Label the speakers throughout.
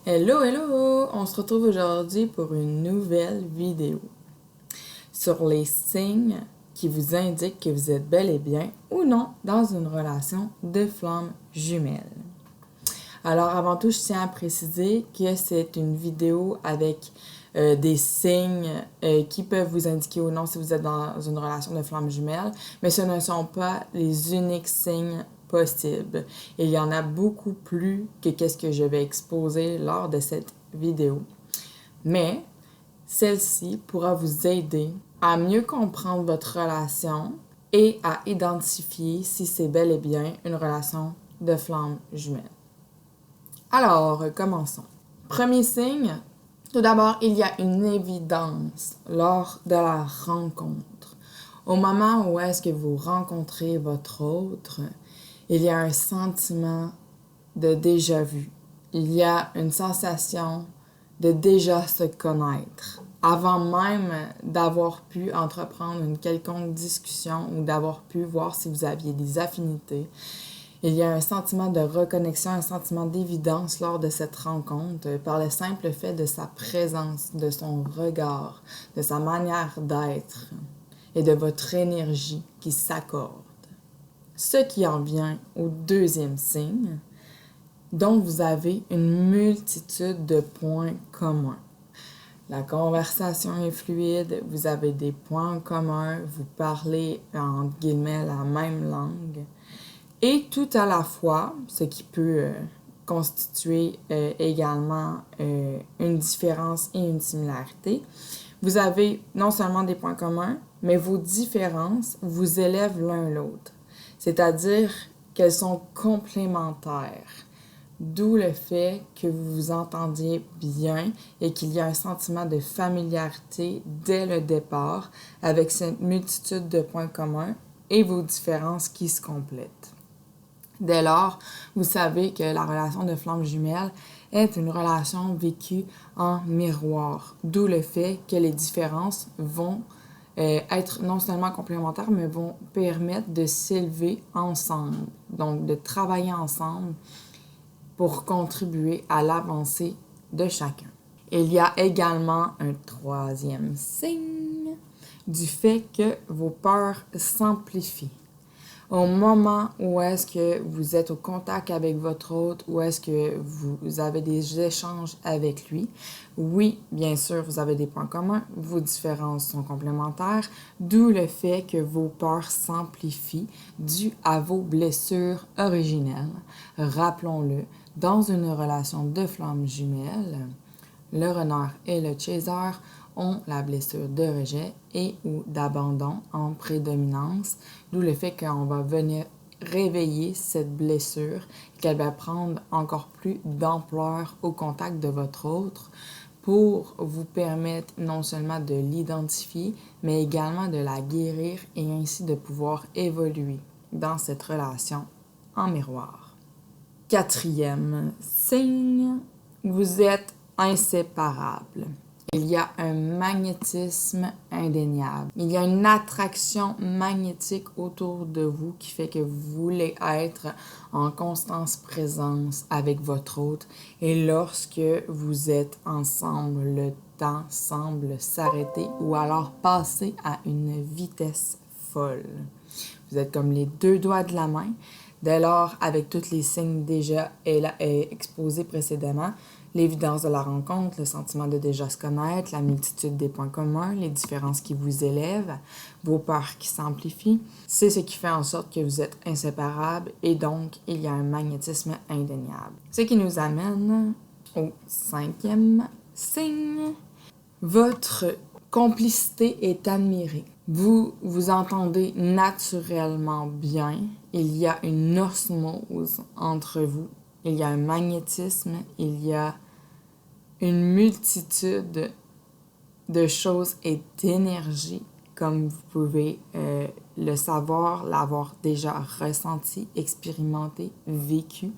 Speaker 1: Hello, hello! On se retrouve aujourd'hui pour une nouvelle vidéo sur les signes qui vous indiquent que vous êtes bel et bien ou non dans une relation de flamme jumelle. Alors avant tout, je tiens à préciser que c'est une vidéo avec des signes qui peuvent vous indiquer ou non si vous êtes dans une relation de flamme jumelle, mais ce ne sont pas les uniques signes possibles. Il y en a beaucoup plus que qu'est-ce que je vais exposer lors de cette vidéo. Mais celle-ci pourra vous aider à mieux comprendre votre relation et à identifier si c'est bel et bien une relation de flamme jumelle. Alors, commençons. Premier signe, tout d'abord, il y a une évidence lors de la rencontre. Au moment où est-ce que vous rencontrez votre autre, il y a un sentiment de déjà-vu. Il y a une sensation de déjà se connaître. Avant même d'avoir pu entreprendre une quelconque discussion ou d'avoir pu voir si vous aviez des affinités, il y a un sentiment de reconnexion, un sentiment d'évidence lors de cette rencontre par le simple fait de sa présence, de son regard, de sa manière d'être et de votre énergie qui s'accorde. Ce qui en vient au deuxième signe, dont vous avez une multitude de points communs. La conversation est fluide, vous avez des points communs, vous parlez entre guillemets la même langue. Et tout à la fois, ce qui peut constituer également une différence et une similarité, vous avez non seulement des points communs, mais vos différences vous élèvent l'un l'autre. C'est-à-dire qu'elles sont complémentaires. D'où le fait que vous vous entendiez bien et qu'il y a un sentiment de familiarité dès le départ avec cette multitude de points communs et vos différences qui se complètent. Dès lors, vous savez que la relation de flamme jumelle est une relation vécue en miroir, d'où le fait que les différences vont être non seulement complémentaires, mais vont permettre de s'élever ensemble, donc de travailler ensemble pour contribuer à l'avancée de chacun. Il y a également un troisième signe du fait que vos peurs s'amplifient. Au moment où est-ce que vous êtes au contact avec votre hôte, où est-ce que vous avez des échanges avec lui, oui, bien sûr, vous avez des points communs, vos différences sont complémentaires, d'où le fait que vos peurs s'amplifient dû à vos blessures originelles. Rappelons-le, dans une relation de flamme jumelle, le renard et le chaser ont la blessure de rejet et ou d'abandon en prédominance, d'où le fait qu'on va venir réveiller cette blessure, qu'elle va prendre encore plus d'ampleur au contact de votre autre pour vous permettre non seulement de l'identifier, mais également de la guérir et ainsi de pouvoir évoluer dans cette relation en miroir. Quatrième signe, vous êtes inséparables. Il y a un magnétisme indéniable. Il y a une attraction magnétique autour de vous qui fait que vous voulez être en constante présence avec votre autre. Et lorsque vous êtes ensemble, le temps semble s'arrêter ou alors passer à une vitesse folle. Vous êtes comme les deux doigts de la main. Dès lors, avec tous les signes déjà exposés précédemment, l'évidence de la rencontre, le sentiment de déjà se connaître, la multitude des points communs, les différences qui vous élèvent, vos peurs qui s'amplifient, c'est ce qui fait en sorte que vous êtes inséparables et donc il y a un magnétisme indéniable. Ce qui nous amène au cinquième signe. Votre complicité est admirée. Vous vous entendez naturellement bien. Il y a une osmose entre vous. Il y a un magnétisme. Il y a une multitude de choses et d'énergie, comme vous pouvez le savoir, l'avoir déjà ressenti, expérimenté, vécu.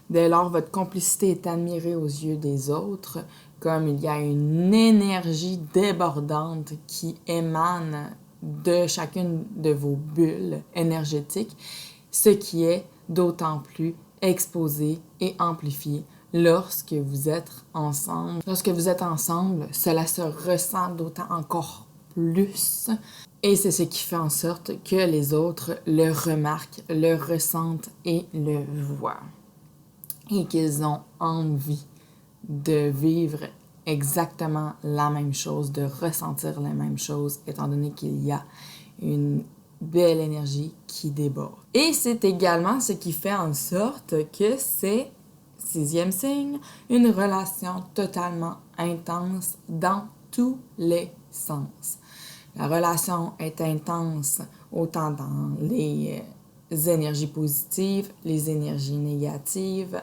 Speaker 1: Dès lors, votre complicité est admirée aux yeux des autres, comme il y a une énergie débordante qui émane de chacune de vos bulles énergétiques, ce qui est d'autant plus exposé et amplifié lorsque vous êtes ensemble. Lorsque vous êtes ensemble, cela se ressent d'autant encore plus. Et c'est ce qui fait en sorte que les autres le remarquent, le ressentent et le voient. Et qu'ils ont envie de vivre exactement la même chose, de ressentir la même chose, étant donné qu'il y a une belle énergie qui déborde. Et c'est également ce qui fait en sorte que c'est, 6e signe, une relation totalement intense dans tous les sens. La relation est intense autant dans les énergies positives, les énergies négatives,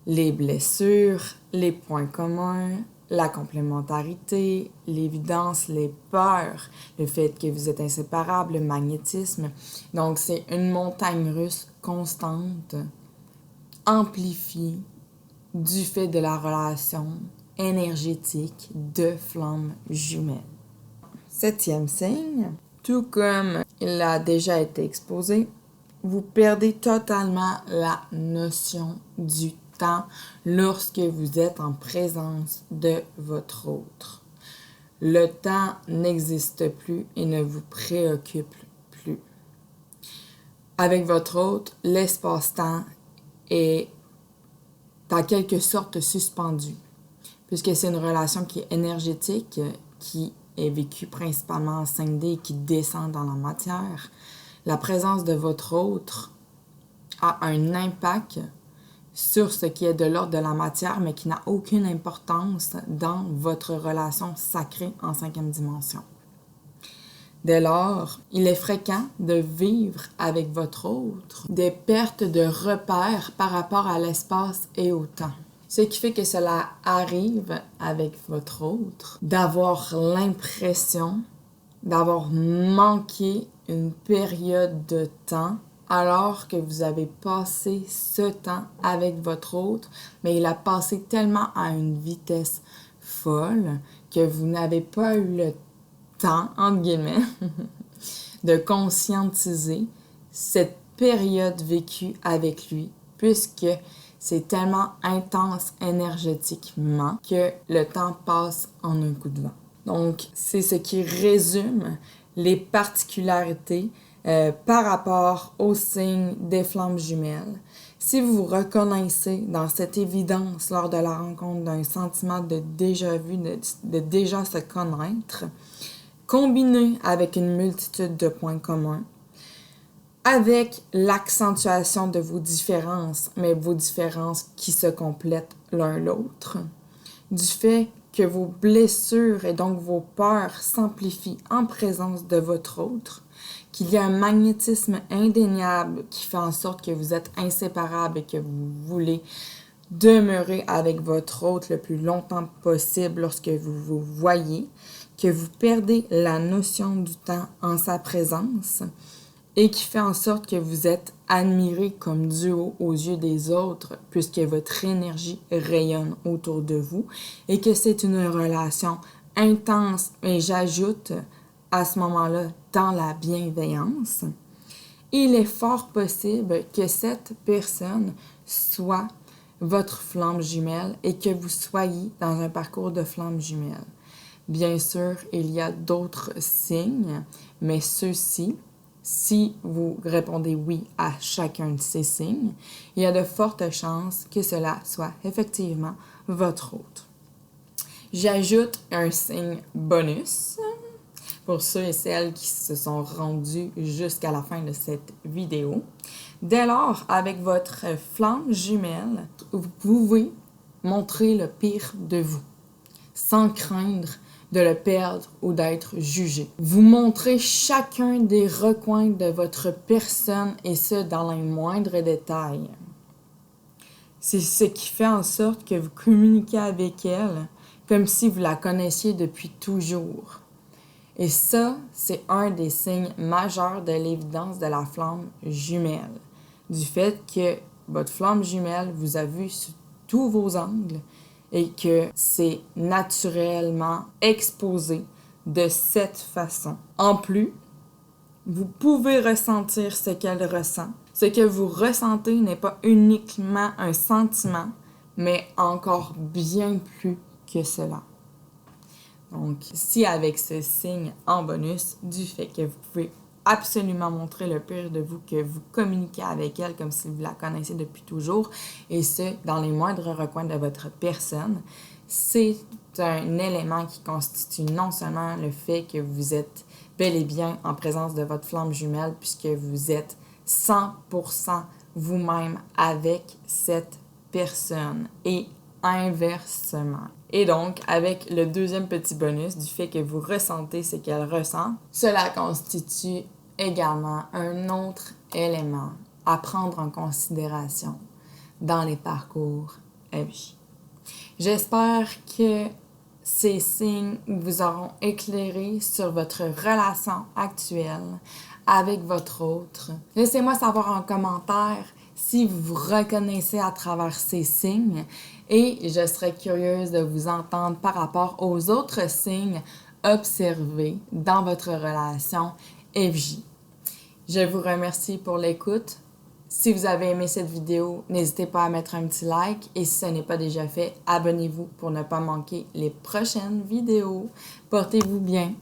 Speaker 1: les blessures, les points communs, la complémentarité, l'évidence, les peurs, le fait que vous êtes inséparables, le magnétisme. Donc, c'est une montagne russe constante, amplifiée du fait de la relation énergétique de flammes jumelles. 7e signe, tout comme il a déjà été exposé, vous perdez totalement la notion du temps lorsque vous êtes en présence de votre autre. Le temps n'existe plus et ne vous préoccupe plus. Avec votre autre, l'espace-temps est en quelque sorte suspendu, puisque c'est une relation qui est énergétique, qui est vécue principalement en 5D et qui descend dans la matière. La présence de votre autre a un impact sur ce qui est de l'ordre de la matière, mais qui n'a aucune importance dans votre relation sacrée en 5e dimension. Dès lors, il est fréquent de vivre avec votre autre des pertes de repères par rapport à l'espace et au temps. Ce qui fait que cela arrive avec votre autre d'avoir l'impression d'avoir manqué une période de temps alors que vous avez passé ce temps avec votre autre, mais il a passé tellement à une vitesse folle que vous n'avez pas eu le temps, entre guillemets, de conscientiser cette période vécue avec lui, puisque c'est tellement intense énergétiquement que le temps passe en un coup de vent. Donc, c'est ce qui résume les particularités par rapport au signe des flammes jumelles. Si vous vous reconnaissez dans cette évidence lors de la rencontre d'un sentiment de déjà vu, de déjà se connaître, combiné avec une multitude de points communs, avec l'accentuation de vos différences, mais vos différences qui se complètent l'un l'autre, du fait que vos blessures et donc vos peurs s'amplifient en présence de votre autre, qu'il y a un magnétisme indéniable qui fait en sorte que vous êtes inséparables et que vous voulez demeurer avec votre autre le plus longtemps possible lorsque vous vous voyez, que vous perdez la notion du temps en sa présence et qui fait en sorte que vous êtes admiré comme duo aux yeux des autres puisque votre énergie rayonne autour de vous et que c'est une relation intense, et j'ajoute à ce moment-là dans la bienveillance. Il est fort possible que cette personne soit votre flamme jumelle et que vous soyez dans un parcours de flamme jumelle. Bien sûr, il y a d'autres signes, mais ceux-ci, si vous répondez oui à chacun de ces signes, il y a de fortes chances que cela soit effectivement votre autre. J'ajoute un signe bonus pour ceux et celles qui se sont rendus jusqu'à la fin de cette vidéo. Dès lors, avec votre flamme jumelle, vous pouvez montrer le pire de vous, sans craindre de le perdre ou d'être jugé. Vous montrez chacun des recoins de votre personne et ce, dans les moindres détails. C'est ce qui fait en sorte que vous communiquez avec elle comme si vous la connaissiez depuis toujours. Et ça, c'est un des signes majeurs de l'évidence de la flamme jumelle. Du fait que votre flamme jumelle vous a vu sous tous vos angles et que c'est naturellement exposé de cette façon. En plus, vous pouvez ressentir ce qu'elle ressent. Ce que vous ressentez n'est pas uniquement un sentiment, mais encore bien plus que cela. Donc, si avec ce signe en bonus du fait que vous pouvez absolument montrer le pire de vous, que vous communiquez avec elle comme si vous la connaissiez depuis toujours, et ce, dans les moindres recoins de votre personne, c'est un élément qui constitue non seulement le fait que vous êtes bel et bien en présence de votre flamme jumelle, puisque vous êtes 100% vous-même avec cette personne, et inversement. Et donc, avec le deuxième petit bonus du fait que vous ressentez ce qu'elle ressent, cela constitue également un autre élément à prendre en considération dans les parcours à vie. J'espère que ces signes vous auront éclairé sur votre relation actuelle avec votre autre. Laissez-moi savoir en commentaire si vous vous reconnaissez à travers ces signes et je serais curieuse de vous entendre par rapport aux autres signes observés dans votre relation FJ. Je vous remercie pour l'écoute. Si vous avez aimé cette vidéo, n'hésitez pas à mettre un petit like et si ce n'est pas déjà fait, abonnez-vous pour ne pas manquer les prochaines vidéos. Portez-vous bien.